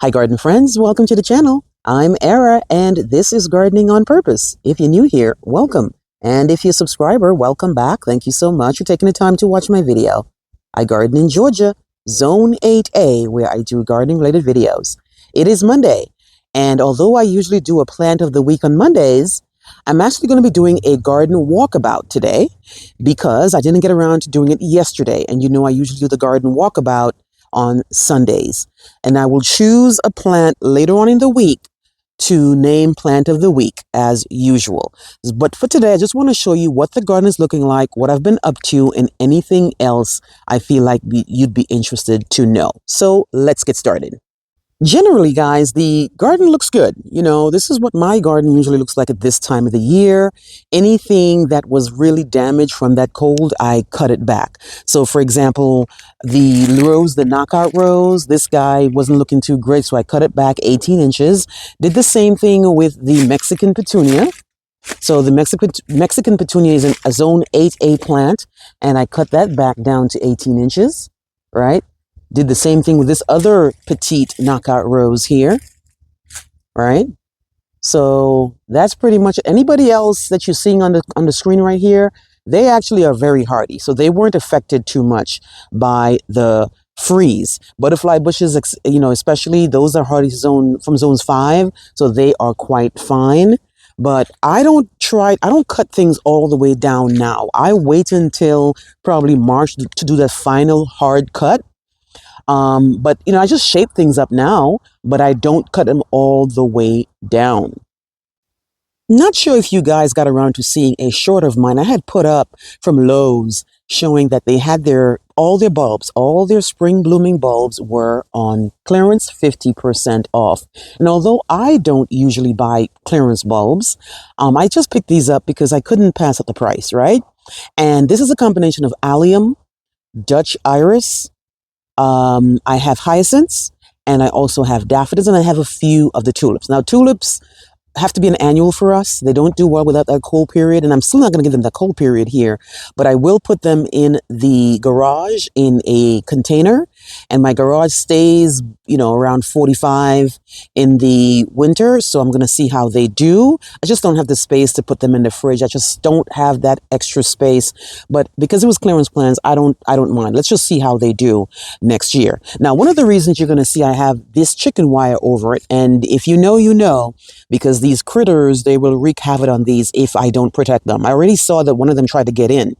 Hi garden friends, welcome to the channel. I'm Era and this is Gardening on Purpose. If you're new here, welcome. And if you're a subscriber, welcome back. Thank you so much for taking the time to watch my video. I garden in Georgia, Zone 8A, where I do gardening related videos. It is Monday, and although I usually do a plant of the week on Mondays, I'm actually going to be doing a garden walkabout today because I didn't get around to doing it yesterday. And you know I usually do the garden walkabout on Sundays. And I will choose a plant later on in the week to name plant of the week as usual. But for today, I just want to show you what the garden is looking like, what I've been up to, and anything else I feel like you'd be interested to know. So let's get started. Generally, guys, the garden looks good. You know, this is what my garden usually looks like at this time of the year. Anything that was really damaged from that cold, I cut it back. So, for example, the rose, the knockout rose, this guy wasn't looking too great, so I cut it back 18 inches. Did the same thing with the Mexican petunia. So the Mexican petunia is a zone 8A plant, and I cut that back down to 18 inches, right? Did the same thing with this other petite knockout rose here, right? So that's pretty much it. Anybody else that you're seeing on the screen right here, they actually are very hardy. So they weren't affected too much by the freeze. Butterfly bushes, you know, especially those are hardy from zones 5. So they are quite fine. But I don't cut things all the way down now. I wait until probably March to do that final hard cut. But you know, I just shape things up now, but I don't cut them all the way down. Not sure if you guys got around to seeing a short of mine I had put up from Lowe's showing that they had all their bulbs, all their spring blooming bulbs were on clearance, 50% off. And although I don't usually buy clearance bulbs, I just picked these up because I couldn't pass up the price, right? And this is a combination of allium, Dutch iris, I have hyacinths, and I also have daffodils, and I have a few of the tulips. Now, tulips have to be an annual for us. They don't do well without that cold period, and I'm still not going to give them that cold period here, but I will put them in the garage in a container, and my garage stays, you know, around 45 in the winter, so I'm going to see how they do. I just don't have the space to put them in the fridge. I just don't have that extra space, but because it was clearance plans, I don't mind. Let's just see how they do next year. Now, one of the reasons you're going to see I have this chicken wire over it, and if you know, you know, because these critters, they will wreak havoc on these if I don't protect them. I already saw that one of them tried to get in,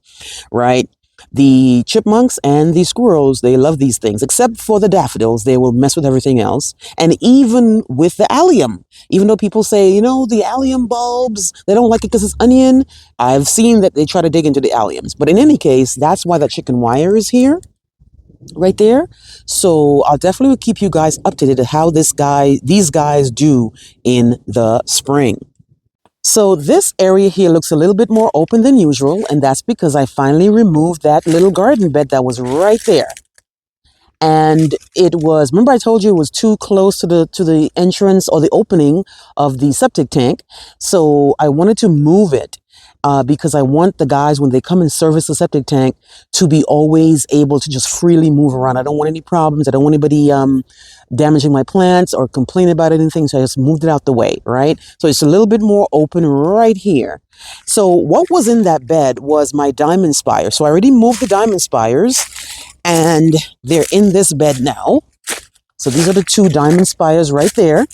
right? The chipmunks and the squirrels, they love these things, except for the daffodils. They will mess with everything else. And even with the allium, even though people say, you know, the allium bulbs, they don't like it because it's onion. I've seen that they try to dig into the alliums. But in any case, that's why that chicken wire is here. Right there. So I'll definitely keep you guys updated to how these guys do in the spring. So this area here looks a little bit more open than usual, and that's because I finally removed that little garden bed that was right there. And it was, remember I told you it was too close to the entrance or the opening of the septic tank. So I wanted to move it. Because I want the guys, when they come and service the septic tank, to be always able to just freely move around. I don't want any problems. I don't want anybody damaging my plants or complaining about anything. So I just moved it out the way, right? So it's a little bit more open right here. So what was in that bed was my diamond spire. So I already moved the diamond spires, and they're in this bed now. So these are the two diamond spires right there.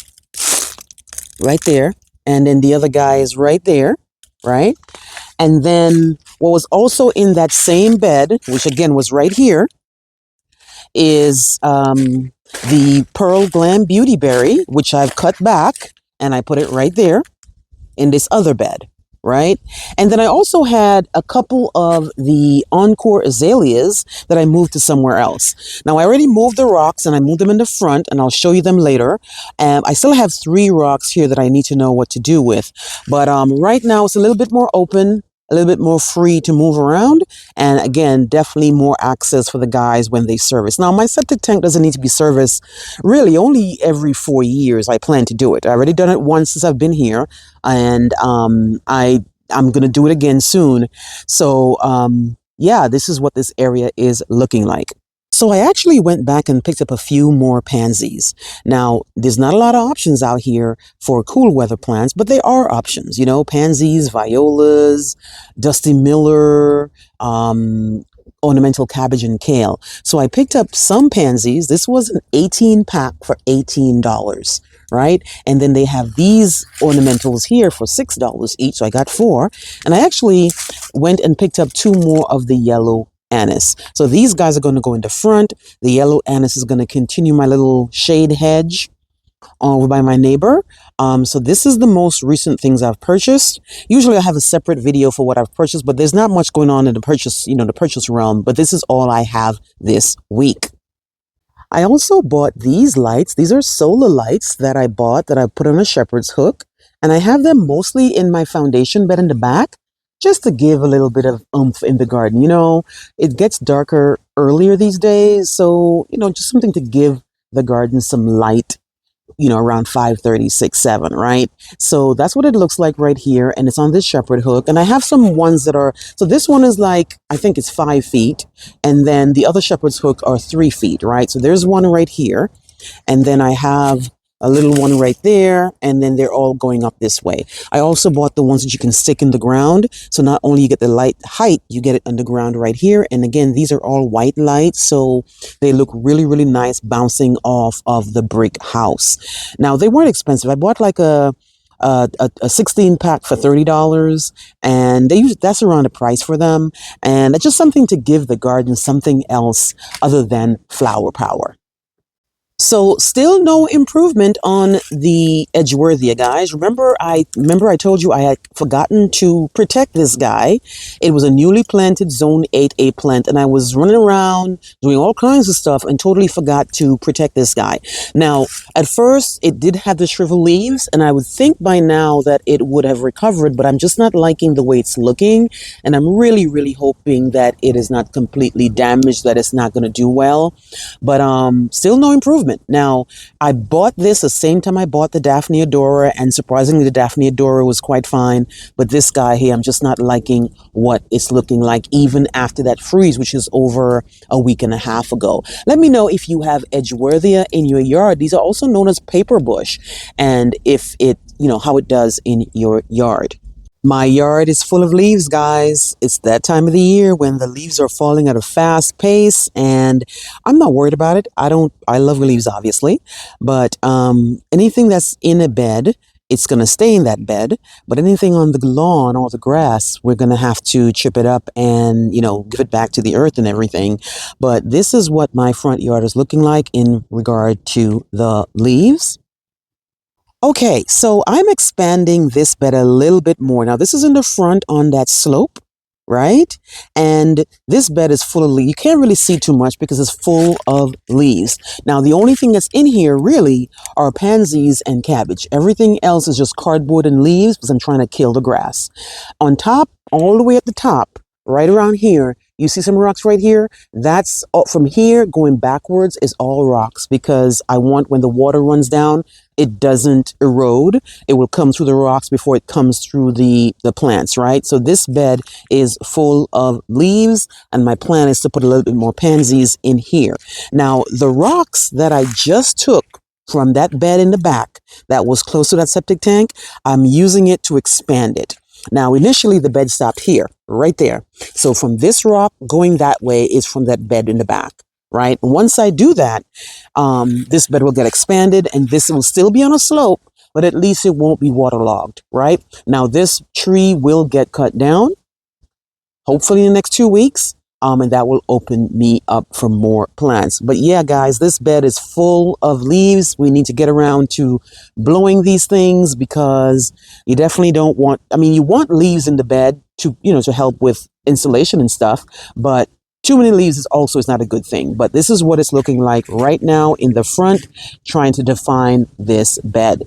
And then the other guy is right there. Right? And then what was also in that same bed, which again was right here, is the Pearl Glam Beauty Berry, which I've cut back and I put it right there in this other bed, right? And then I also had a couple of the Encore azaleas that I moved to somewhere else. Now I already moved the rocks and I moved them in the front, and I'll show you them later. I still have 3 rocks here that I need to know what to do with. But right now it's a little bit more open, a little bit more free to move around. And again, definitely more access for the guys when they service. Now my septic tank doesn't need to be serviced really only every 4 years. I plan to do it. I already done it once since I've been here, and I'm going to do it again soon. So yeah, this is what this area is looking like. So I actually went back and picked up a few more pansies. Now, there's not a lot of options out here for cool weather plants, but there are options. You know, pansies, violas, Dusty Miller, ornamental cabbage, and kale. So I picked up some pansies. This was an 18 pack for $18, right? And then they have these ornamentals here for $6 each. So I got four. And I actually went and picked up two more of the yellow anise. So these guys are going to go in the front. The yellow anise is going to continue my little shade hedge over by my neighbor. So this is the most recent things I've purchased. Usually I have a separate video for what I've purchased, but there's not much going on in the purchase, the purchase realm, but this is all I have this week. I also bought these lights. These are solar lights that I bought that I put on a shepherd's hook, and I have them mostly in my foundation bed in the back, just to give a little bit of oomph in the garden. It gets darker earlier these days, so, just something to give the garden some light, around 5:30, 6, 7, right? So that's what it looks like right here. And it's on this shepherd hook. And I have some ones that are, so this one is like, I think it's 5 feet. And then the other shepherd's hook are 3 feet, right? So there's one right here. And then I have a little one right there, and then they're all going up this way. I also bought the ones that you can stick in the ground. So not only you get the light height, you get it underground right here. And again, these are all white lights, so they look really, really nice bouncing off of the brick house. Now, they weren't expensive. I bought like a 16 pack for $30, and that's around the price for them. And it's just something to give the garden something else other than flower power. So still no improvement on the Edgeworthia, guys. Remember I told you I had forgotten to protect this guy. It was a newly planted Zone 8A plant, and I was running around doing all kinds of stuff and totally forgot to protect this guy. Now, at first, it did have the shriveled leaves, and I would think by now that it would have recovered, but I'm just not liking the way it's looking, and I'm really, really hoping that it is not completely damaged, that it's not going to do well. But still no improvement. Now, I bought this the same time I bought the Daphne Adora, and surprisingly, the Daphne Adora was quite fine. But this guy here, I'm just not liking what it's looking like, even after that freeze, which is over a week and a half ago. Let me know if you have Edgeworthia in your yard. These are also known as paper bush, and if it, how it does in your yard. My yard is full of leaves, guys. It's that time of the year when the leaves are falling at a fast pace, and I'm not worried about it. I love leaves, obviously, but anything that's in a bed, it's going to stay in that bed. But anything on the lawn or the grass, we're going to have to chip it up and, give it back to the earth and everything. But this is what my front yard is looking like in regard to the leaves. Okay, so I'm expanding this bed a little bit more. Now, this is in the front on that slope, right? And this bed is full of leaves. You can't really see too much because it's full of leaves. Now, the only thing that's in here really are pansies and cabbage. Everything else is just cardboard and leaves because I'm trying to kill the grass. On top, all the way at the top, right around here, you see some rocks right here? That's from here going backwards is all rocks, because I want when the water runs down, it doesn't erode. It will come through the rocks before it comes through the plants, right? So this bed is full of leaves, and my plan is to put a little bit more pansies in here. Now, the rocks that I just took from that bed in the back that was close to that septic tank, I'm using it to expand it. Now, initially, the bed stopped here, right there. So from this rock going that way is from that bed in the back, right? Once I do that, this bed will get expanded, and this will still be on a slope, but at least it won't be waterlogged, right? Now, this tree will get cut down, hopefully in the next 2 weeks, and that will open me up for more plants. But yeah, guys, this bed is full of leaves. We need to get around to blowing these things, because you definitely don't want, you want leaves in the bed to, to help with insulation and stuff, but too many leaves is not a good thing. But this is what it's looking like right now in the front, trying to define this bed.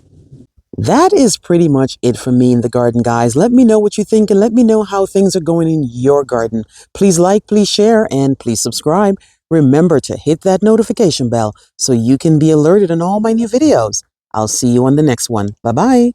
That is pretty much it for me in the garden, guys. Let me know what you think, and let me know how things are going in your garden. Please like, please share, and please subscribe. Remember to hit that notification bell so you can be alerted on all my new videos. I'll see you on the next one. Bye-bye.